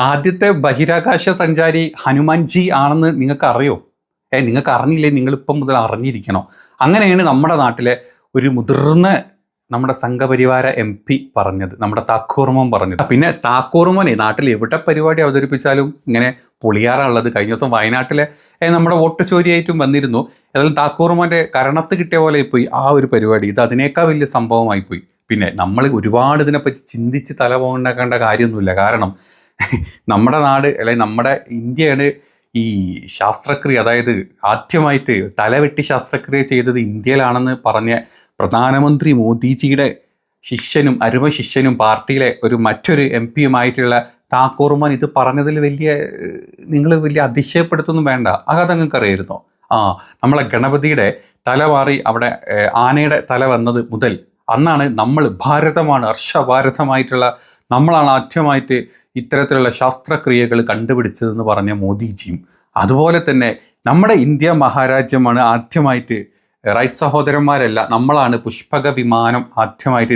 ആദ്യത്തെ ബഹിരാകാശ സഞ്ചാരി ഹനുമാൻജി ആണെന്ന് നിങ്ങൾക്ക് അറിയോ? നിങ്ങൾക്ക് അറിഞ്ഞില്ലേ? നിങ്ങളിപ്പം മുതൽ അറിഞ്ഞിരിക്കണോ? അങ്ങനെയാണ് നമ്മുടെ നാട്ടിലെ ഒരു മുതിർന്ന നമ്മുടെ സംഘപരിവാര MP പറഞ്ഞത്, നമ്മുടെ താക്കൂർമോൻ പറഞ്ഞത്. പിന്നെ താക്കൂർമോനെ നാട്ടിൽ എവിടെ പരിപാടി അവതരിപ്പിച്ചാലും ഇങ്ങനെ പൊളിയാറുള്ളത്. കഴിഞ്ഞ ദിവസം വയനാട്ടിലെ നമ്മുടെ വോട്ട് ചോരിയായിട്ടും വന്നിരുന്നു. ഏതായാലും താക്കൂർമോൻ്റെ കരണത്ത് കിട്ടിയ പോലെ പോയി ആ ഒരു പരിപാടി. ഇത് അതിനേക്കാൾ വലിയ സംഭവമായി പോയി. പിന്നെ നമ്മൾ ഒരുപാട് ഇതിനെപ്പറ്റി ചിന്തിച്ച് തല പോകേണ്ട കാര്യമൊന്നുമില്ല. കാരണം നമ്മുടെ നാട് അല്ലെങ്കിൽ നമ്മുടെ ഇന്ത്യയാണ് ഈ ശാസ്ത്രക്രിയ, അതായത് ആദ്യമായിട്ട് തലവെട്ടി ശാസ്ത്രക്രിയ ചെയ്തത് ഇന്ത്യയിലാണെന്ന് പറഞ്ഞ പ്രധാനമന്ത്രി മോദിജിയുടെ ശിഷ്യനും അരുമ ശിഷ്യനും പാർട്ടിയിലെ മറ്റൊരു MP താക്കൂർമോൻ ഇത് പറഞ്ഞതിൽ നിങ്ങൾ വലിയ അതിശയപ്പെടുത്തൊന്നും വേണ്ട. അത് നിങ്ങൾക്ക് അറിയായിരുന്നോ? നമ്മളെ ഗണപതിയുടെ തല മാറി അവിടെ ആനയുടെ തല വന്നത് മുതൽ അന്നാണ് നമ്മൾ ഭാരതമാണ് ഹർഷഭാരതമായിട്ടുള്ള നമ്മളാണ് ആദ്യമായിട്ട് ഇത്തരത്തിലുള്ള ശാസ്ത്രക്രിയകൾ കണ്ടുപിടിച്ചതെന്ന് പറഞ്ഞ മോദിജിയും, അതുപോലെ തന്നെ നമ്മുടെ ഇന്ത്യ മഹാരാജ്യമാണ് ആദ്യമായിട്ട് റൈറ്റ് സഹോദരന്മാരല്ല നമ്മളാണ് പുഷ്പക വിമാനം ആദ്യമായിട്ട്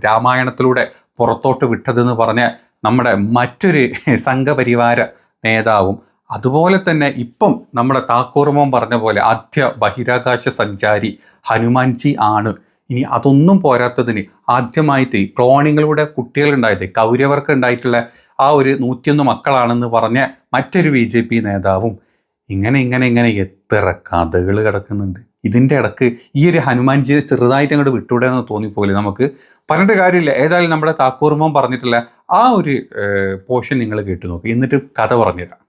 രാമായണത്തിലൂടെ പുറത്തോട്ട് വിട്ടതെന്ന് പറഞ്ഞ നമ്മുടെ മറ്റൊരു സംഘപരിവാര നേതാവും, അതുപോലെ തന്നെ ഇപ്പം നമ്മുടെ താക്കൂർമോൻ പറഞ്ഞ പോലെ ആദ്യ ബഹിരാകാശ സഞ്ചാരി ഹനുമാൻജി ആണ്. ഇനി അതൊന്നും പോരാത്തതിന് ആദ്യമായിട്ട് ക്ലോണിങ്ങിലൂടെ കുട്ടികളുണ്ടായത് കൗരവർക്ക് ഉണ്ടായിട്ടുള്ള 101 മക്കളാണെന്ന് പറഞ്ഞ മറ്റൊരു BJP നേതാവും, ഇങ്ങനെ എത്ര കഥകൾ കിടക്കുന്നുണ്ട്. ഇതിൻ്റെ ഇടക്ക് ഈ ഒരു ഹനുമാൻജിയെ ചെറുതായിട്ട് അങ്ങോട്ട് വിട്ടൂടെ എന്ന് തോന്നിപ്പോലെ നമുക്ക് പറഞ്ഞിട്ട് കാര്യമില്ല. ഏതായാലും നമ്മുടെ താക്കൂർമോൻ പറഞ്ഞിട്ടുള്ള ആ ഒരു പോർഷൻ നിങ്ങൾ കേട്ടു നോക്കി, എന്നിട്ട് കഥ പറഞ്ഞുതരാം.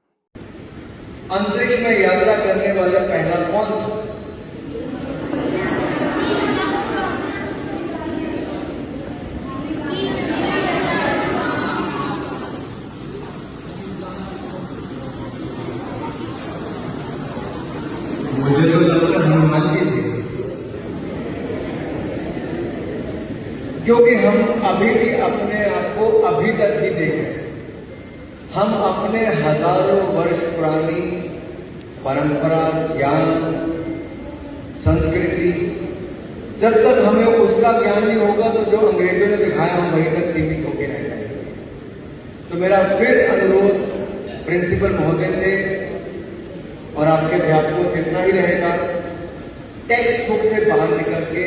मुझे तो लगता है हनुमान जी थे, क्योंकि हम अभी भी अपने आप को अभी तक ही देखें। हम अपने हजारों वर्ष पुरानी परंपरा, ज्ञान, संस्कृति, जब तक हमें उसका ज्ञान नहीं होगा तो जो अंग्रेजों ने दिखाया हम वहीं तक सीमित होकर रह जाएंगे। तो मेरा फिर अनुरोध प्रिंसिपल महोदय से और आपके अध्यापकों से इतना ही रहेगा, टेक्स्ट बुक से बाहर निकल के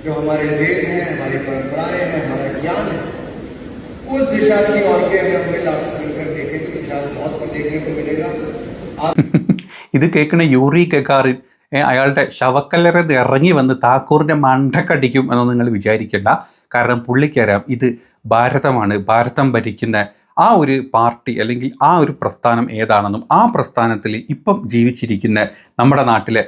जो हमारे वेद हैं, हमारी परंपराएं हैं, हमारा ज्ञान है, उस दिशा की ओर के अगर हमें लागू मिलकर देखें तो शायद बहुत कुछ देखने को मिलेगा। ഇത് കേൾക്കുന്ന യൂറി ഗഗാറിൻ അയാളുടെ ശവക്കല്ലറത് ഇറങ്ങി വന്ന് താക്കൂറിൻ്റെ മണ്ടക്കടിക്കും എന്നൊന്നും നിങ്ങൾ വിചാരിക്കേണ്ട. കാരണം പുള്ളിക്കറിയാം ഇത് ഭാരതമാണ്, ഭാരതം ഭരിക്കുന്ന ആ ഒരു പാർട്ടി അല്ലെങ്കിൽ ആ ഒരു പ്രസ്ഥാനം ഏതാണെന്നും ആ പ്രസ്ഥാനത്തിൽ ഇപ്പം ജീവിച്ചിരിക്കുന്ന നമ്മുടെ നാട്ടിലെ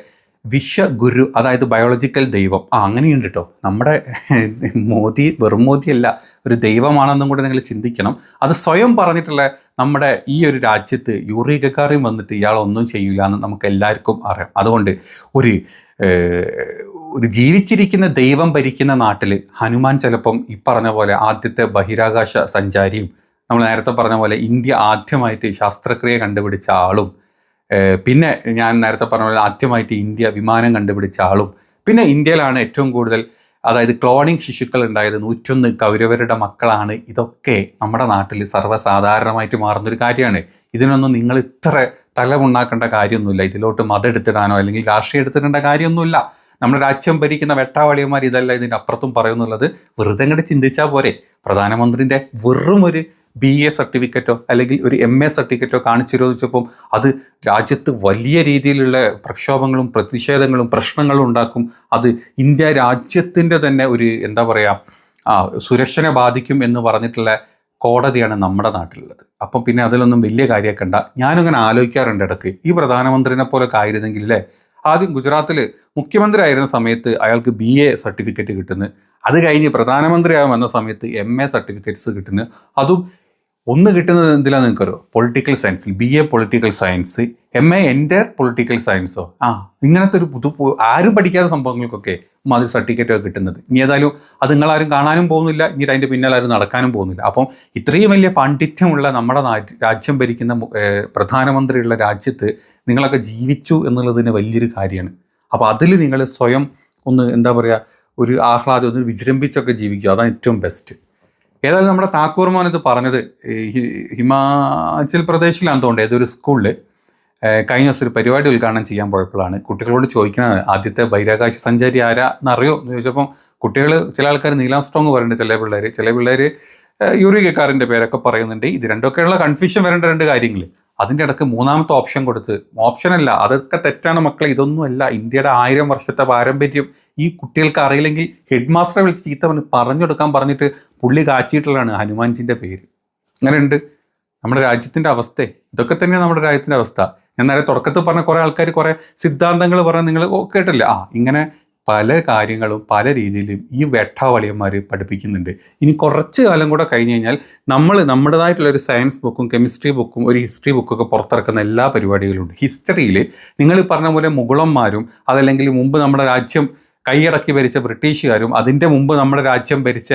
വിശ്വഗുരു, അതായത് ബയോളജിക്കൽ ദൈവം, അങ്ങനെയുണ്ട് കേട്ടോ. നമ്മുടെ മോദി വെറും മോദിയല്ല, ഒരു ദൈവമാണെന്നും കൂടെ നിങ്ങൾ ചിന്തിക്കണം. അത് സ്വയം പറഞ്ഞിട്ടുള്ള നമ്മുടെ ഈ ഒരു രാജ്യത്ത് യൂറി ഗഗാറിൻ വന്നിട്ട് ഇയാളൊന്നും ചെയ്യില്ല എന്ന് നമുക്ക് എല്ലാവർക്കും അറിയാം. അതുകൊണ്ട് ഒരു ജീവിച്ചിരിക്കുന്ന ദൈവം ഭരിക്കുന്ന നാട്ടിൽ ഹനുമാൻ ചിലപ്പം ഈ പറഞ്ഞ പോലെ ആദ്യത്തെ ബഹിരാകാശ സഞ്ചാരിയും, നമ്മൾ നേരത്തെ പറഞ്ഞ പോലെ ഇന്ത്യ ആദ്യമായിട്ട് ശാസ്ത്രക്രിയ കണ്ടുപിടിച്ച ആളും, പിന്നെ ഞാൻ നേരത്തെ പറഞ്ഞ പോലെ ആദ്യമായിട്ട് ഇന്ത്യ വിമാനം കണ്ടുപിടിച്ച ആളും, പിന്നെ ഇന്ത്യയിലാണ് ഏറ്റവും കൂടുതൽ അതായത് ക്ലോണിങ് ശിശുക്കൾ ഉണ്ടായത് 101 കൗരവരുടെ മക്കളാണ്. ഇതൊക്കെ നമ്മുടെ നാട്ടിൽ സർവ്വസാധാരണമായിട്ട് മാറുന്നൊരു കാര്യമാണ്. ഇതിനൊന്നും നിങ്ങൾ ഇത്ര തലമുണ്ടാക്കേണ്ട കാര്യമൊന്നുമില്ല. ഇതിലോട്ട് മതം എടുത്തിടാനോ അല്ലെങ്കിൽ രാഷ്ട്രീയം എടുത്തിടേണ്ട കാര്യമൊന്നുമില്ല. നമ്മുടെ രാജ്യം ഭരിക്കുന്ന വെട്ടാവളിയന്മാർ ഇതല്ല ഇതിൻ്റെ അപ്പുറത്തും പറയുന്നുള്ളത് വെറുതെ അങ്ങോട്ട് ചിന്തിച്ചാൽ പോരെ. പ്രധാനമന്ത്രിൻ്റെ വെറും ഒരു BA സർട്ടിഫിക്കറ്റോ അല്ലെങ്കിൽ ഒരു MA സർട്ടിഫിക്കറ്റോ കാണിച്ചു ചോദിച്ചപ്പം അത് രാജ്യത്ത് വലിയ രീതിയിലുള്ള പ്രക്ഷോഭങ്ങളും പ്രതിഷേധങ്ങളും പ്രശ്നങ്ങളും ഉണ്ടാക്കും. അത് ഇന്ത്യ രാജ്യത്തിൻ്റെ തന്നെ ഒരു എന്താ പറയുക സുരക്ഷനെ ബാധിക്കും എന്ന് പറഞ്ഞിട്ടുള്ള കോടതിയാണ് നമ്മുടെ നാട്ടിലുള്ളത്. അപ്പം പിന്നെ അതിലൊന്നും വലിയ കാര്യമാക്കണ്ട. ഞാനിങ്ങനെ ആലോചിക്കാറുണ്ട് ഇടയ്ക്ക്, ഈ പ്രധാനമന്ത്രിനെ പോലൊക്കെ ആയിരുന്നെങ്കിൽ അല്ലേ, ആദ്യം ഗുജറാത്തിൽ മുഖ്യമന്ത്രി ആയിരുന്ന സമയത്ത് അയാൾക്ക് BA സർട്ടിഫിക്കറ്റ് കിട്ടുന്നു, അത് കഴിഞ്ഞ് പ്രധാനമന്ത്രിയാകാൻ വന്ന സമയത്ത് MA സർട്ടിഫിക്കറ്റ്സ് കിട്ടുന്നു. അതും ഒന്ന് കിട്ടുന്നത് എന്തിലാന്ന് നിങ്ങൾക്കറിയോ? പൊളിറ്റിക്കൽ സയൻസിൽ BA പൊളിറ്റിക്കൽ സയൻസ്, MA എൻ്റർ പൊളിറ്റിക്കൽ സയൻസോ, ഇങ്ങനത്തെ ഒരു ആരും പഠിക്കാത്ത സംഭവങ്ങൾക്കൊക്കെ മാതിരി സർട്ടിഫിക്കറ്റൊക്കെ കിട്ടുന്നത്. ഇനി ഏതായാലും അത് നിങ്ങളാരും കാണാനും പോകുന്നില്ല, ഇനി അതിൻ്റെ പിന്നാലെ ആരും നടക്കാനും പോകുന്നില്ല. അപ്പം ഇത്രയും വലിയ പാണ്ഡിത്യമുള്ള നമ്മുടെ രാജ്യം ഭരിക്കുന്ന പ്രധാനമന്ത്രിയുള്ള രാജ്യത്ത് നിങ്ങളൊക്കെ ജീവിച്ചു എന്നുള്ളതിന് വലിയൊരു കാര്യമാണ്. അപ്പോൾ അതിൽ നിങ്ങൾ സ്വയം ഒന്ന് എന്താ പറയുക ഒരു ആഹ്ലാദം ഒന്ന് വിജൃംഭിച്ചൊക്കെ ജീവിക്കുക, അതാണ് ഏറ്റവും ബെസ്റ്റ്. ഏതായാലും നമ്മുടെ താക്കൂർ മോൻ ഇത് പറഞ്ഞത് ഹിമാചൽ പ്രദേശിലാണെന്ന് തോന്നുന്നത് ഏതൊരു സ്കൂളിൽ കഴിഞ്ഞ ദിവസം ഒരു പരിപാടി ഉദ്ഘാടനം ചെയ്യാൻ പോയപ്പോഴാണ് കുട്ടികളോട് ചോദിക്കുന്നത് ആദ്യത്തെ ബഹിരാകാശ സഞ്ചാരി ആരാ എന്നറിയോ എന്ന് ചോദിച്ചപ്പം കുട്ടികൾ ചില ആൾക്കാർ നീലാം സ്ട്രോങ് പറയുന്നുണ്ട്, ചില പിള്ളേർ യൂറി ഗെക്കാറിൻ്റെ പേരൊക്കെ പറയുന്നുണ്ട്. ഇത് രണ്ടൊക്കെയുള്ള കൺഫ്യൂഷൻ വരേണ്ട രണ്ട് കാര്യങ്ങൾ. അതിൻ്റെ ഇടയ്ക്ക് മൂന്നാമത്തെ ഓപ്ഷൻ കൊടുത്ത്, ഓപ്ഷനല്ല, അതൊക്കെ തെറ്റാണ് മക്കളെ, ഇതൊന്നുമല്ല. ഇന്ത്യയുടെ 1000 വർഷത്തെ പാരമ്പര്യം ഈ കുട്ടികൾക്ക് അറിയില്ലെങ്കിൽ ഹെഡ് മാസ്റ്ററെ വിളിച്ച് ചീത്ത പറഞ്ഞു കൊടുക്കാൻ പറഞ്ഞിട്ട് പുള്ളി കാച്ചിട്ടുള്ളതാണ് ഹനുമാൻജിൻ്റെ പേര്. അങ്ങനെയുണ്ട് നമ്മുടെ രാജ്യത്തിൻ്റെ അവസ്ഥ. ഇതൊക്കെ തന്നെയാണ് നമ്മുടെ രാജ്യത്തിൻ്റെ അവസ്ഥ. ഞാൻ നേരെ തുടക്കത്തിൽ പറഞ്ഞ കുറേ ആൾക്കാർ കുറേ സിദ്ധാന്തങ്ങൾ പറഞ്ഞ് നിങ്ങൾ കേട്ടില്ല. ഇങ്ങനെ പല കാര്യങ്ങളും പല രീതിയിലും ഈ വെട്ടാവളിയന്മാർ പഠിപ്പിക്കുന്നുണ്ട്. ഇനി കുറച്ച് കാലം കൂടെ കഴിഞ്ഞ് കഴിഞ്ഞാൽ നമ്മൾ നമ്മുടേതായിട്ടുള്ളൊരു സയൻസ് ബുക്കും കെമിസ്ട്രി ബുക്കും ഒരു ഹിസ്റ്ററി ബുക്കൊക്കെ പുറത്തിറക്കുന്ന എല്ലാ പരിപാടികളും ഉണ്ട്. ഹിസ്റ്ററിയിൽ നിങ്ങൾ പറഞ്ഞ പോലെ മുഗളന്മാരും അതല്ലെങ്കിൽ മുമ്പ് നമ്മുടെ രാജ്യം കൈയടക്കി ഭരിച്ച ബ്രിട്ടീഷുകാരും അതിൻ്റെ മുമ്പ് നമ്മുടെ രാജ്യം ഭരിച്ച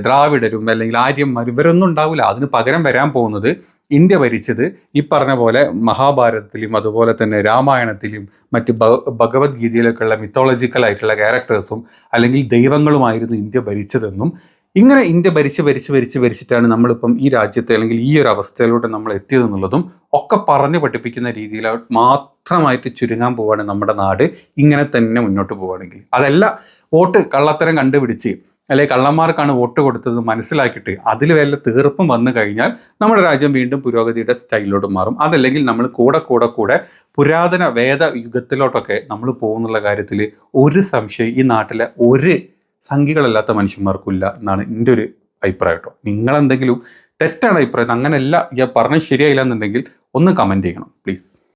ദ്രാവിഡരും അല്ലെങ്കിൽ ആര്യന്മാരും ഇവരൊന്നും ഉണ്ടാവില്ല. അതിന് പകരം വരാൻ പോകുന്നത് ഇന്ത്യ ഭരിച്ചത് ഈ പറഞ്ഞ പോലെ മഹാഭാരതത്തിലും അതുപോലെ തന്നെ രാമായണത്തിലും മറ്റ് ഭഗവത്ഗീതയിലൊക്കെയുള്ള മിത്തോളജിക്കൽ ആയിട്ടുള്ള ക്യാരക്ടേഴ്സും അല്ലെങ്കിൽ ദൈവങ്ങളുമായിരുന്നു ഇന്ത്യ ഭരിച്ചതെന്നും ഇങ്ങനെ ഇന്ത്യ ഭരിച്ചിട്ടാണ് നമ്മളിപ്പം ഈ രാജ്യത്തെ അല്ലെങ്കിൽ ഈ ഒരു അവസ്ഥയിലൂടെ നമ്മൾ എത്തിയതെന്നുള്ളതും ഒക്കെ പറഞ്ഞ് പഠിപ്പിക്കുന്ന രീതിയിൽ മാത്രമായിട്ട് ചുരുങ്ങാൻ പോവുകയാണ് നമ്മുടെ നാട്. ഇങ്ങനെ തന്നെ മുന്നോട്ട് പോവുകയാണെങ്കിൽ അതല്ല വോട്ട് കള്ളത്തരം കണ്ടുപിടിച്ച് അല്ലെങ്കിൽ കള്ളന്മാർക്കാണ് വോട്ട് കൊടുത്തത് മനസ്സിലാക്കിയിട്ട് അതിൽ വല്ല തീർപ്പും വന്നു കഴിഞ്ഞാൽ നമ്മുടെ രാജ്യം വീണ്ടും പുരോഗതിയുടെ സ്റ്റൈലിലോട്ട് മാറും. അതല്ലെങ്കിൽ നമ്മൾ കൂടെ പുരാതന വേദ യുഗത്തിലോട്ടൊക്കെ നമ്മൾ പോകുന്നുള്ള കാര്യത്തിൽ ഒരു സംശയം ഈ നാട്ടിലെ ഒരു സംഖ്യകളല്ലാത്ത മനുഷ്യന്മാർക്കും ഇല്ല എന്നാണ് എൻ്റെ ഒരു അഭിപ്രായം കേട്ടോ. നിങ്ങളെന്തെങ്കിലും തെറ്റാണ് അഭിപ്രായം, അങ്ങനെയല്ല ഞാൻ പറഞ്ഞത് ശരിയായില്ല എന്നുണ്ടെങ്കിൽ ഒന്ന് കമൻറ്റ് ചെയ്യണം പ്ലീസ്.